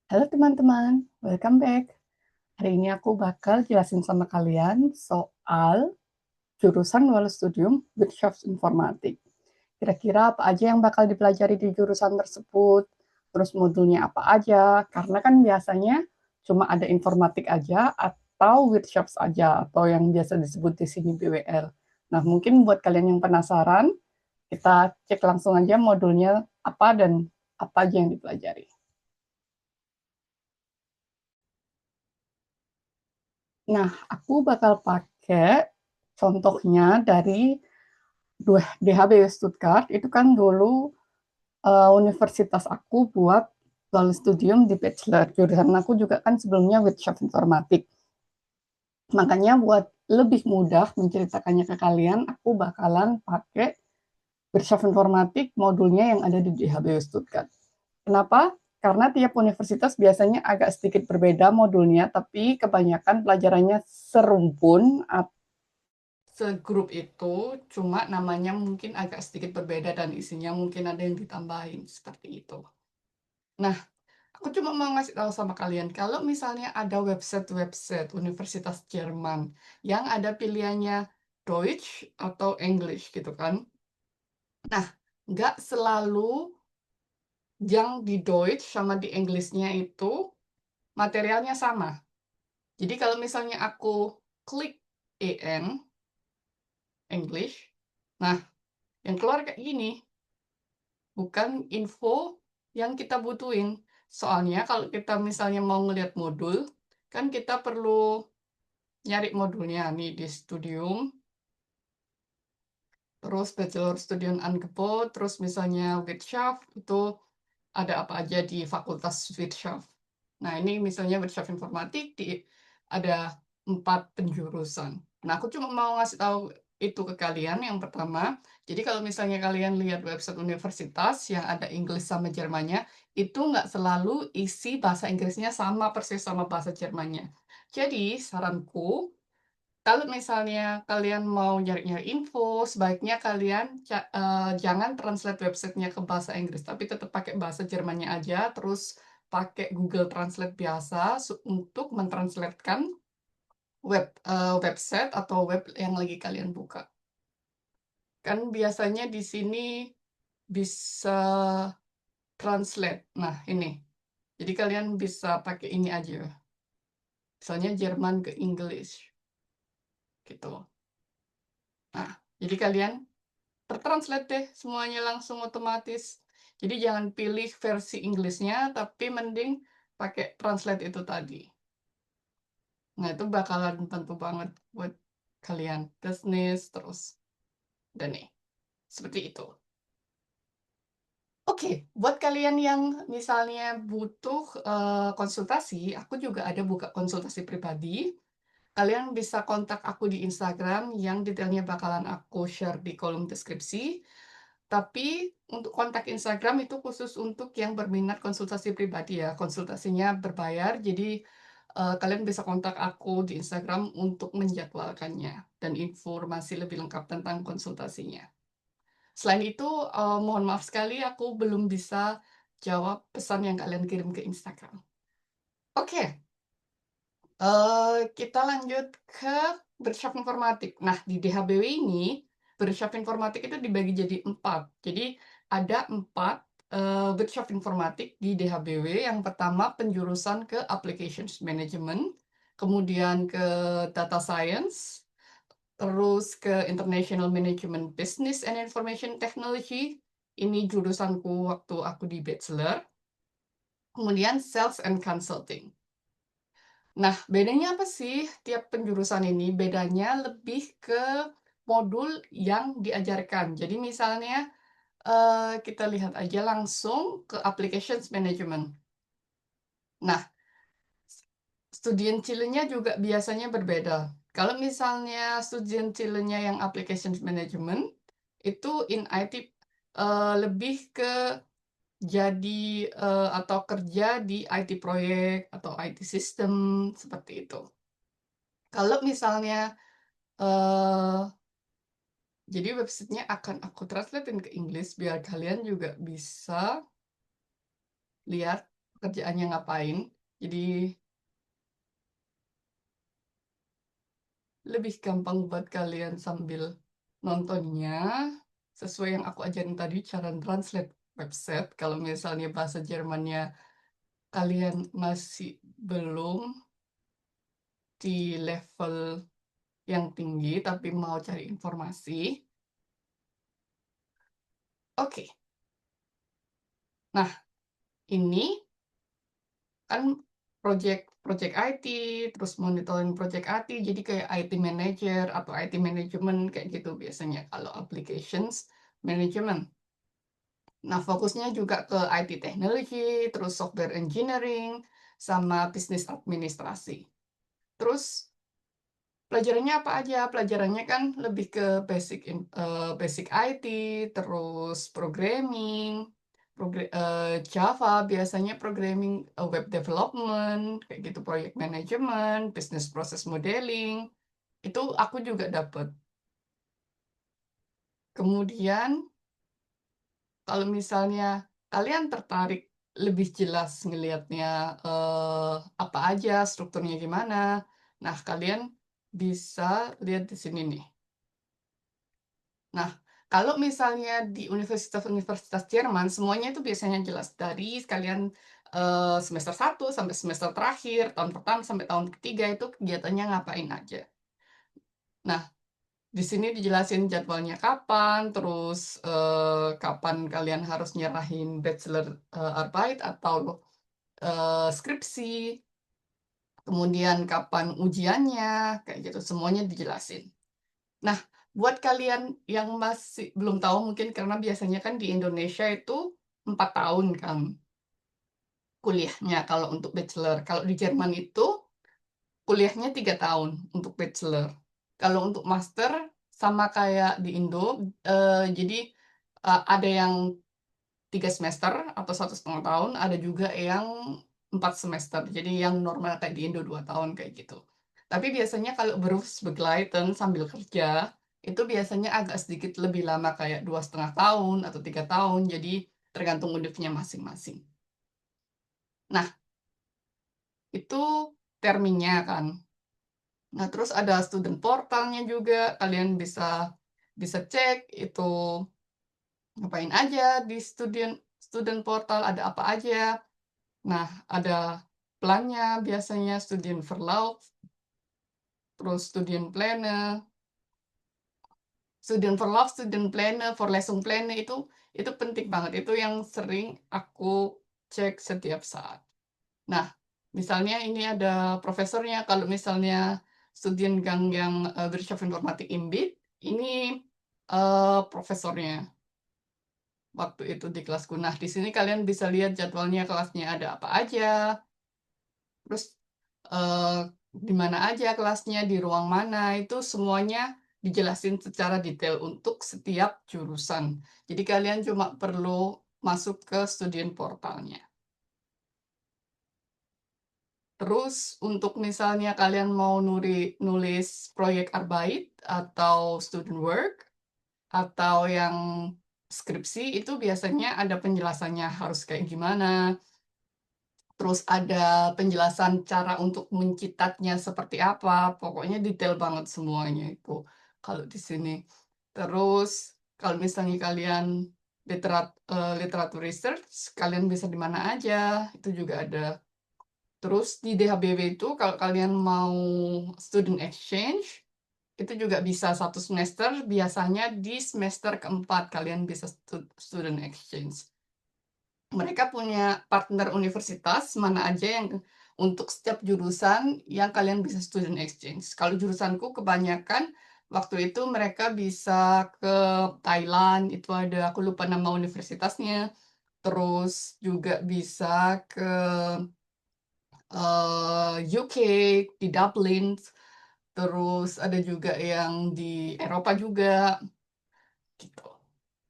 Halo teman-teman, welcome back. Hari ini aku bakal jelasin sama kalian soal jurusan Dual Studium Wirtschaft Informatik. Kira-kira apa aja yang bakal dipelajari di jurusan tersebut, terus modulnya apa aja, karena kan biasanya cuma ada informatik aja atau Wirtschaft aja, atau yang biasa disebut di sini BWL. Nah, mungkin buat kalian yang penasaran, kita cek langsung aja modulnya apa dan apa aja yang dipelajari. Nah, aku bakal pakai contohnya dari DHBW Stuttgart. Itu kan dulu universitas aku buat dual studium di bachelor. Jurusan aku juga kan sebelumnya Wirtschaft Informatik. Makanya buat lebih mudah menceritakannya ke kalian, aku bakalan pakai Wirtschaft Informatik modulnya yang ada di DHBW Stuttgart. Kenapa? Karena tiap universitas biasanya agak sedikit berbeda modulnya, tapi kebanyakan pelajarannya serumpun atau segrup itu, cuma namanya mungkin agak sedikit berbeda dan isinya mungkin ada yang ditambahin, seperti itu. Nah, aku cuma mau ngasih tahu sama kalian, kalau misalnya ada website-website Universitas Jerman yang ada pilihannya Deutsch atau English gitu kan. Nah, nggak selalu yang di Deutsch sama di Englishnya itu materialnya sama. Jadi kalau misalnya aku klik EN, English, nah yang keluar kayak gini, bukan info yang kita butuhin. Soalnya kalau kita misalnya mau ngelihat modul, kan kita perlu nyari modulnya nih di Studium, terus Bachelor Studium Angebot, terus misalnya Wirtschaft, itu ada apa aja di Fakultas Wirtschaft. Nah, ini misalnya Wirtschaft Informatik, ada 4 penjurusan. Nah, aku cuma mau ngasih tahu itu ke kalian yang pertama. Jadi kalau misalnya kalian lihat website universitas yang ada Inggris sama Jermannya, itu nggak selalu isi bahasa Inggrisnya sama persis sama bahasa Jermannya. Jadi saranku, kalau misalnya kalian mau nyari-nyari info, sebaiknya kalian jangan translate websitenya ke bahasa Inggris, tapi tetap pakai bahasa Jermannya aja, terus pakai Google Translate biasa untuk mentranslatekan website atau web yang lagi kalian buka. Kan biasanya di sini bisa translate. Nah, ini. Jadi kalian bisa pakai ini aja. Misalnya Jerman ke English. Gitu. Nah, jadi kalian tertranslate deh semuanya langsung otomatis. Jadi jangan pilih versi Inggrisnya, tapi mending pakai translate itu tadi. Nah, itu bakalan tentu banget buat kalian bisnis terus. Dan nih, seperti itu. Oke, buat kalian yang misalnya butuh konsultasi, aku juga ada buka konsultasi pribadi. Kalian bisa kontak aku di Instagram yang detailnya bakalan aku share di kolom deskripsi. Tapi untuk kontak Instagram itu khusus untuk yang berminat konsultasi pribadi ya. Konsultasinya berbayar, jadi kalian bisa kontak aku di Instagram untuk menjadwalkannya dan informasi lebih lengkap tentang konsultasinya. Selain itu, mohon maaf sekali aku belum bisa jawab pesan yang kalian kirim ke Instagram. Oke, kita lanjut ke Wirtschaft Informatik. Nah, di DHBW ini, Wirtschaft Informatik itu dibagi jadi 4. Jadi, ada 4 Wirtschaft Informatik di DHBW. Yang pertama, penjurusan ke Applications Management, kemudian ke Data Science, terus ke International Management Business and Information Technology. Ini jurusanku waktu aku di Bachelor. Kemudian Sales and Consulting. Nah, bedanya apa sih tiap penjurusan ini? Bedanya lebih ke modul yang diajarkan. Jadi misalnya kita lihat aja langsung ke Applications Management. Nah, studien cilenya juga biasanya berbeda. Kalau misalnya studien cilenya yang Applications Management, itu in IT lebih ke jadi atau kerja di IT proyek atau IT system, seperti itu. Kalau misalnya eh jadi websitenya akan aku translatein ke Inggris biar kalian juga bisa lihat kerjaannya ngapain. Jadi lebih gampang buat kalian sambil nontonnya. Sesuai yang aku ajarin tadi, cara translate website. Kalau misalnya bahasa Jermannya kalian masih belum di level yang tinggi, tapi mau cari informasi. Oke, nah ini kan project IT, terus monitoring project IT, jadi kayak IT manager atau IT management kayak gitu biasanya kalau applications management. Nah, fokusnya juga ke IT technology, terus software engineering, sama bisnis administrasi. Terus pelajarannya apa aja? Pelajarannya kan lebih ke basic IT, terus programming, Java biasanya programming, web development, kayak gitu, project management, business process modeling, itu aku juga dapat. Kemudian kalau misalnya kalian tertarik lebih jelas ngelihatnya, apa aja, strukturnya gimana, nah kalian bisa lihat di sini nih. Nah, kalau misalnya di universitas-universitas Jerman, semuanya itu biasanya jelas. Dari kalian semester 1 sampai semester terakhir, tahun pertama sampai tahun ketiga itu kegiatannya ngapain aja. Nah, di sini dijelasin jadwalnya kapan, terus kapan kalian harus nyerahin bachelor arbeit atau skripsi, kemudian kapan ujiannya, kayak gitu, semuanya dijelasin. Nah, buat kalian yang masih belum tahu mungkin karena biasanya kan di Indonesia itu 4 tahun kan kuliahnya kalau untuk bachelor. Kalau di Jerman itu kuliahnya 3 tahun untuk bachelor. Kalau untuk master sama kayak di Indo, jadi ada yang 3 semester atau 1,5 tahun, ada juga yang 4 semester. Jadi yang normal kayak di Indo 2 tahun kayak gitu. Tapi biasanya kalau berufsbegleiten sambil kerja, itu biasanya agak sedikit lebih lama kayak 2,5 tahun atau 3 tahun. Jadi tergantung univnya masing-masing. Nah, itu terminnya kan. Nah, terus ada student portalnya juga. Kalian bisa bisa cek itu ngapain aja di student portal, ada apa aja. Nah, ada plannya biasanya student Verlauf, terus student planner, student Verlauf, student planner, Vorlesungspläne itu penting banget. Itu yang sering aku cek setiap saat. Nah, misalnya ini ada profesornya. Kalau misalnya Studiengang yang Wirtschaftsinformatik IMBIT, ini profesornya waktu itu di kelasku. Nah, di sini kalian bisa lihat jadwalnya kelasnya ada apa aja, terus eh, di mana aja kelasnya, di ruang mana, itu semuanya dijelasin secara detail untuk setiap jurusan. Jadi kalian cuma perlu masuk ke student portalnya. Terus untuk misalnya kalian mau nulis proyek arbeit atau student work atau yang skripsi itu biasanya ada penjelasannya harus kayak gimana. Terus ada penjelasan cara untuk mencetaknya seperti apa. Pokoknya detail banget semuanya itu kalau di sini. Terus kalau misalnya kalian literatur research, kalian bisa di mana aja, itu juga ada. Terus di DHBW itu kalau kalian mau student exchange, itu juga bisa 1 semester, biasanya di semester keempat kalian bisa student exchange. Mereka punya partner universitas mana aja yang untuk setiap jurusan yang kalian bisa student exchange. Kalau jurusanku kebanyakan waktu itu mereka bisa ke Thailand, itu ada, aku lupa nama universitasnya. Terus juga bisa ke UK, di Dublin. Terus ada juga yang di Eropa juga, gitu.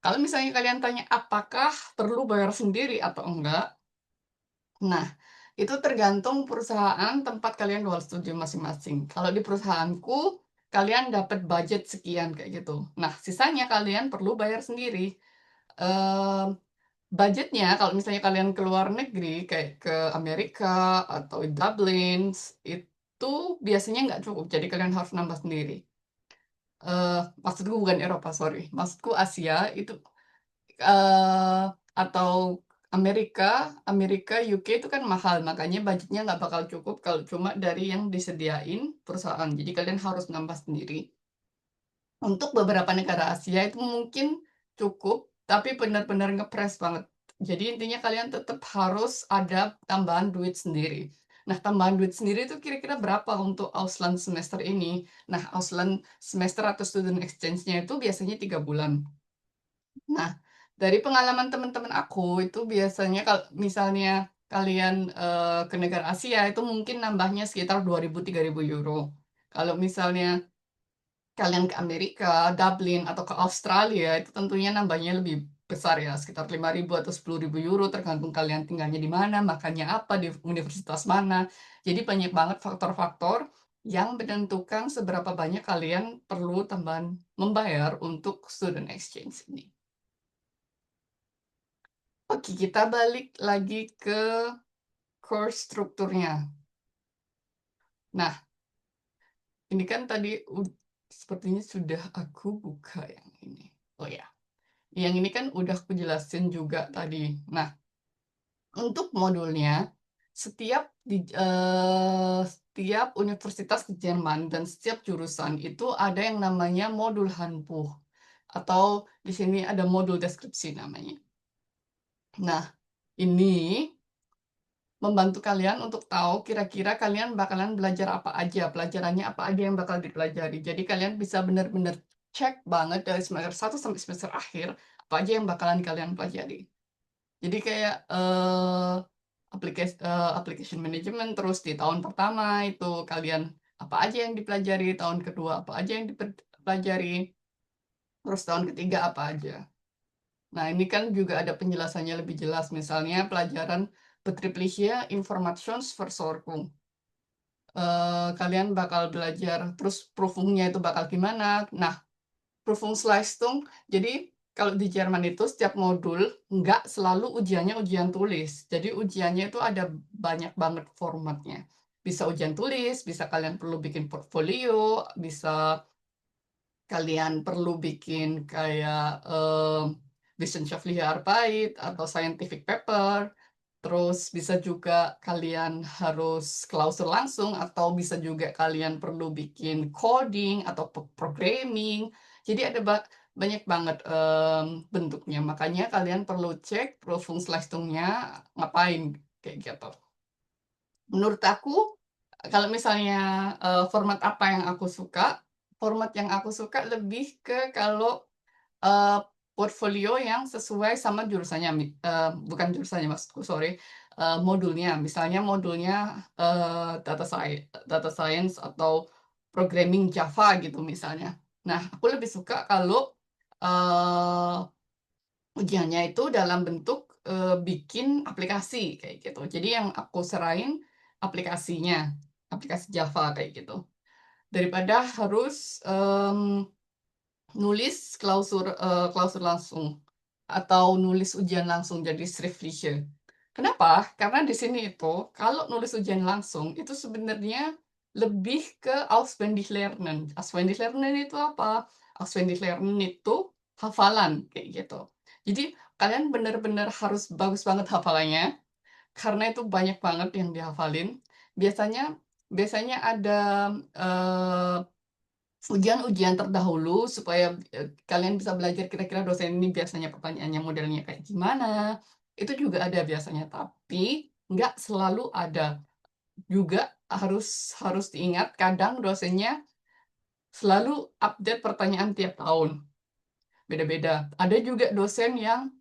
Kalau misalnya kalian tanya apakah perlu bayar sendiri atau enggak, nah itu tergantung perusahaan tempat kalian dual studi masing-masing. Kalau di perusahaanku, kalian dapat budget sekian kayak gitu. Nah, sisanya kalian perlu bayar sendiri. Ehm, budgetnya kalau misalnya kalian ke luar negeri kayak ke Amerika atau Dublin itu biasanya nggak cukup, jadi kalian harus nambah sendiri. Maksudku bukan Eropa, sorry, maksudku Asia itu eh atau Amerika, Amerika, UK itu kan mahal, makanya budgetnya nggak bakal cukup kalau cuma dari yang disediain perusahaan. Jadi kalian harus nambah sendiri. Untuk beberapa negara Asia itu mungkin cukup, tapi benar-benar ngepres banget. Jadi intinya kalian tetap harus ada tambahan duit sendiri. Nah, tambahan duit sendiri itu kira-kira berapa untuk Ausland semester ini? Nah, Ausland semester atau student exchange-nya itu biasanya 3 bulan. Nah, dari pengalaman teman-teman aku itu biasanya kalau misalnya kalian ke negara Asia itu mungkin nambahnya sekitar 2.000 3.000 euro. Kalau misalnya kalian ke Amerika, Dublin atau ke Australia itu tentunya nambahnya lebih besar ya, sekitar 5.000 atau 10.000 euro tergantung kalian tinggalnya di mana, makannya apa, di universitas mana. Jadi banyak banget faktor-faktor yang menentukan seberapa banyak kalian perlu tambahan membayar untuk student exchange ini. Oke, kita balik lagi ke course strukturnya. Nah, ini kan tadi sepertinya sudah aku buka yang ini. Oh ya, yang ini kan udah aku jelasin juga tadi. Nah, untuk modulnya, setiap universitas di Jerman dan setiap jurusan itu ada yang namanya modul Handbuch atau di sini ada modul deskripsi namanya. Nah, ini membantu kalian untuk tahu kira-kira kalian bakalan belajar apa aja, pelajarannya apa aja yang bakal dipelajari. Jadi kalian bisa benar-benar cek banget dari semester 1 sampai semester akhir apa aja yang bakalan kalian pelajari. Jadi kayak application management terus di tahun pertama itu kalian apa aja yang dipelajari, tahun kedua apa aja yang dipelajari, terus tahun ketiga apa aja. Nah, ini kan juga ada penjelasannya lebih jelas, misalnya pelajaran Betriebliche Informationsversorgung. Kalian bakal belajar, terus proofingnya itu bakal gimana. Nah, Prüfungsleistung, jadi kalau di Jerman itu setiap modul nggak selalu ujiannya ujian tulis. Jadi ujiannya itu ada banyak banget formatnya. Bisa ujian tulis, bisa kalian perlu bikin portfolio, bisa kalian perlu bikin kayak wissenschaftliche Arbeit atau scientific paper, terus bisa juga kalian harus klausul langsung atau bisa juga kalian perlu bikin coding atau programming. Jadi ada banyak banget bentuknya. Makanya kalian perlu cek Prüfungsleistungnya ngapain kayak gitu. Menurut aku, kalau misalnya format apa yang aku suka, format yang aku suka lebih ke kalau eh, portfolio yang sesuai sama jurusannya, bukan jurusannya maksudku, sorry, modulnya. Misalnya modulnya data science atau programming Java gitu misalnya. Nah, aku lebih suka kalau eh, ujiannya itu dalam bentuk bikin aplikasi kayak gitu. Jadi yang aku serain aplikasinya, aplikasi Java kayak gitu. Daripada harus nulis klausur langsung atau nulis ujian langsung jadi schriftliche. Kenapa? Karena di sini itu kalau nulis ujian langsung itu sebenarnya lebih ke auswendig lernen. Auswendig lernen itu apa? Auswendig lernen itu hafalan kayak gitu. Jadi kalian benar-benar harus bagus banget hafalannya karena itu banyak banget yang dihafalin. Biasanya biasanya ada eh, ujian-ujian terdahulu supaya kalian bisa belajar kira-kira dosen ini biasanya pertanyaannya modelnya kayak gimana. Itu juga ada biasanya, tapi nggak selalu ada. Juga harus harus diingat kadang dosennya selalu update pertanyaan tiap tahun. Beda-beda. Ada juga dosen yang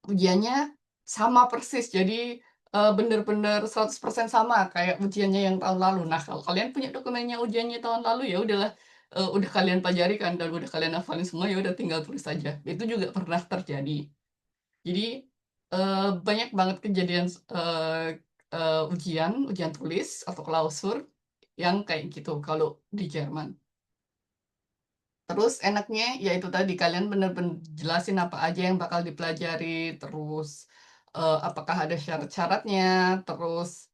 ujiannya sama persis. Jadi bener-bener 100% sama kayak ujiannya yang tahun lalu. Nah, kalau kalian punya dokumennya ujiannya tahun lalu ya udahlah, udah kalian pelajari kan dan udah kalian hafalin semua ya udah tinggal tulis saja. Itu juga pernah terjadi. Jadi banyak banget kejadian ujian tulis atau klausur yang kayak gitu kalau di Jerman. Terus enaknya ya itu tadi, kalian bener-bener jelasin apa aja yang bakal dipelajari, terus, apakah ada syarat-syaratnya, terus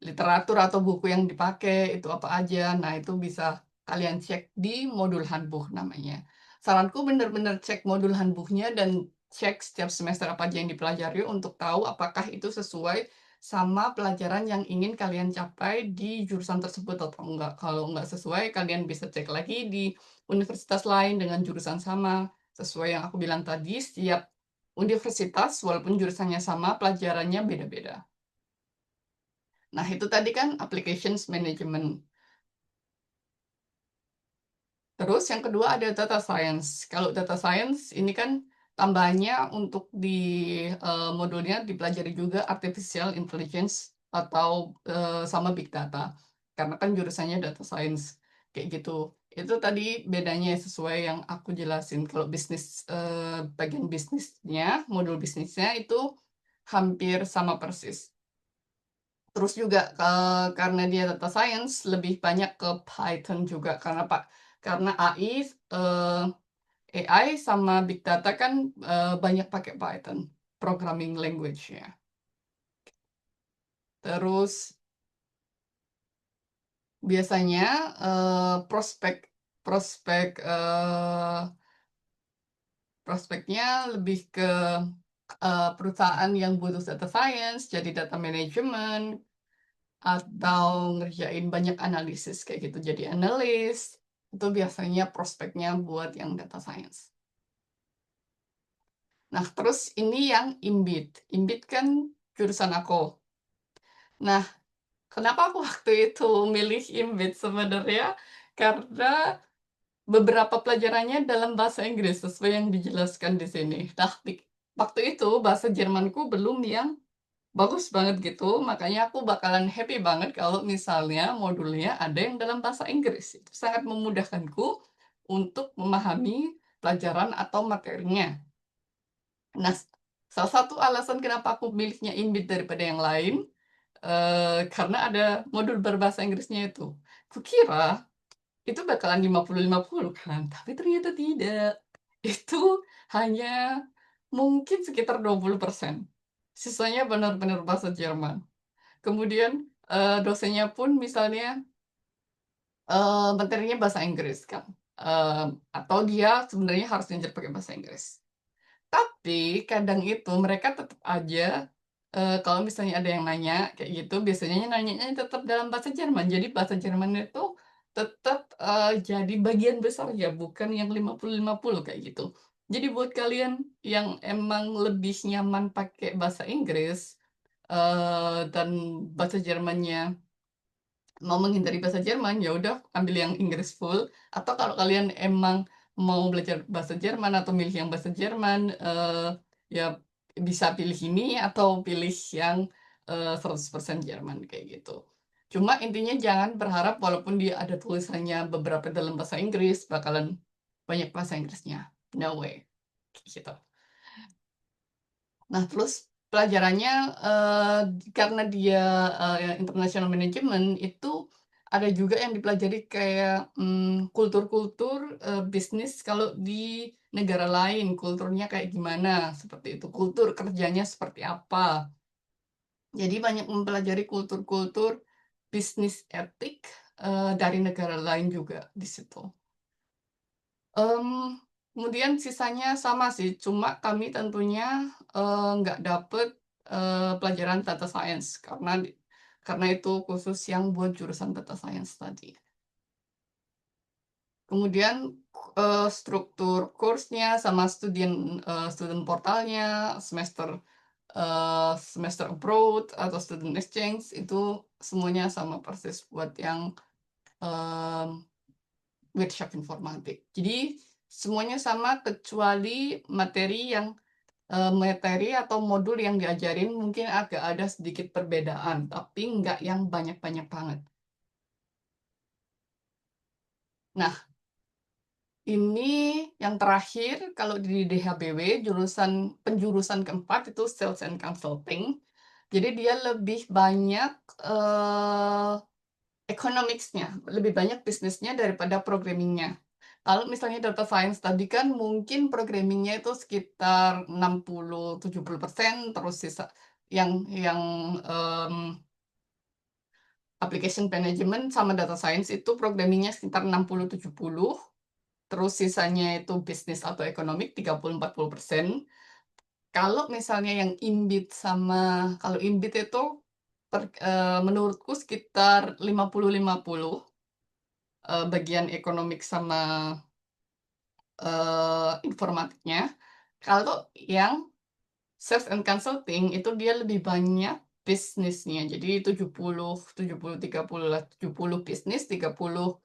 literatur atau buku yang dipakai itu apa aja. Nah, itu bisa kalian cek di modul handbook namanya. Saranku bener-bener cek modul handbook-nya dan cek setiap semester apa aja yang dipelajari untuk tahu apakah itu sesuai sama pelajaran yang ingin kalian capai di jurusan tersebut atau enggak. Kalau enggak sesuai, kalian bisa cek lagi di universitas lain dengan jurusan sama. Sesuai yang aku bilang tadi, setiap universitas walaupun jurusannya sama, pelajarannya beda-beda. Nah, itu tadi kan applications management. Terus yang kedua ada data science. Kalau data science ini kan tambahannya untuk di modulnya dipelajari juga artificial intelligence atau sama big data. Karena kan jurusannya data science kayak gitu. Itu tadi bedanya sesuai yang aku jelasin. Kalau bisnis bagian bisnisnya, modul bisnisnya itu hampir sama persis. Terus juga karena dia data science lebih banyak ke Python juga karena AI sama big data kan banyak pakai Python programming language-nya. Terus biasanya prospek prospek prospeknya lebih ke perusahaan yang butuh data science, jadi data management, atau ngerjain banyak analisis kayak gitu. Jadi analis, itu biasanya prospeknya buat yang data science. Nah, terus ini yang IMBIT. IMBIT kan jurusan aku. Nah, kenapa aku waktu itu milih IMBIT sebenarnya? Karena beberapa pelajarannya dalam bahasa Inggris, sesuai yang dijelaskan di sini. Nah, waktu itu bahasa Jermanku belum yang bagus banget gitu, makanya aku bakalan happy banget kalau misalnya modulnya ada yang dalam bahasa Inggris. Itu sangat memudahkanku untuk memahami pelajaran atau materinya. Nah, salah satu alasan kenapa aku milihnya IMBIT daripada yang lain, karena ada modul berbahasa Inggrisnya itu. Kukira itu bakalan 50-50 kan, tapi ternyata tidak. Itu hanya mungkin sekitar 20%. Sisanya benar-benar bahasa Jerman. Kemudian, dosennya pun misalnya, materinya bahasa Inggris kan, atau dia sebenarnya harus ngajar pakai bahasa Inggris. Tapi kadang itu mereka tetap aja, kalau misalnya ada yang nanya kayak gitu, biasanya nanyanya tetap dalam bahasa Jerman. Jadi bahasa Jerman itu tetap, jadi bagian besar ya, bukan yang 50-50 kayak gitu. Jadi buat kalian yang emang lebih nyaman pakai bahasa Inggris, dan bahasa Jermannya mau menghindari bahasa Jerman, ya udah ambil yang Inggris full. Atau kalau kalian emang mau belajar bahasa Jerman atau milih yang bahasa Jerman, ya bisa pilih ini atau pilih yang 100% Jerman kayak gitu. Cuma intinya jangan berharap walaupun dia ada tulisannya beberapa dalam bahasa Inggris, bakalan banyak bahasa Inggrisnya. No way. Kayak gitu. Nah, terus pelajarannya, karena dia, international management, itu ada juga yang dipelajari kayak, kultur-kultur, bisnis kalau di negara lain, kulturnya kayak gimana, seperti itu. Kultur kerjanya seperti apa. Jadi banyak mempelajari kultur-kultur bisnis etik, dari negara lain juga di situ. Kemudian sisanya sama sih, cuma kami tentunya, nggak dapet, pelajaran data science karena itu khusus yang buat jurusan data science tadi. Kemudian, struktur kursnya sama student portalnya, semester abroad atau student exchange itu semuanya sama persis buat yang, mmm workshop informatik. Jadi semuanya sama kecuali materi atau modul yang diajarin mungkin agak ada sedikit perbedaan, tapi nggak yang banyak-banyak banget. Nah, ini yang terakhir kalau di DHBW penjurusan keempat itu Sales and Consulting. Jadi dia lebih banyak, economics-nya, lebih banyak bisnisnya daripada programming-nya. Kalau misalnya data science tadi kan mungkin programmingnya itu sekitar 60-70%, terus sisa yang application management sama data science itu programmingnya sekitar 60-70, terus sisanya itu bisnis atau ekonomik 30-40%. Kalau misalnya yang kalau Inbit itu menurutku sekitar 50-50, bagian ekonomik sama informatiknya. Kalau yang sales and consulting itu dia lebih banyak bisnisnya. Jadi 70-30 lah, 70 bisnis, 30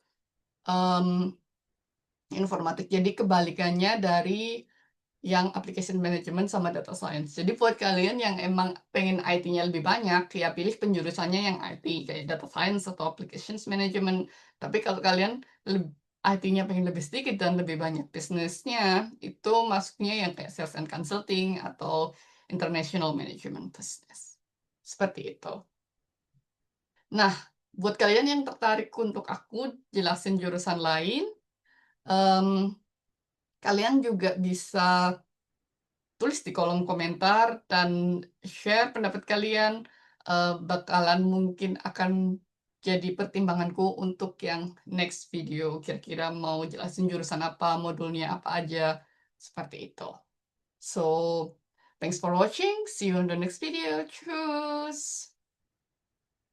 informatik. Jadi kebalikannya dari yang application management sama data science. Jadi buat kalian yang emang pengen IT-nya lebih banyak, ya pilih penjurusannya yang IT, kayak data science atau applications management. Tapi kalau kalian IT-nya pengen lebih sedikit dan lebih banyak bisnisnya, itu masuknya yang kayak sales and consulting atau international management business. Seperti itu. Nah, buat kalian yang tertarik untuk aku jelasin jurusan lain, kalian juga bisa tulis di kolom komentar dan share pendapat kalian. Bakalan mungkin akan jadi pertimbanganku untuk yang next video. Kira-kira mau jelasin jurusan apa, modulnya apa aja, seperti itu. So, thanks for watching. See you on the next video. Tschüss.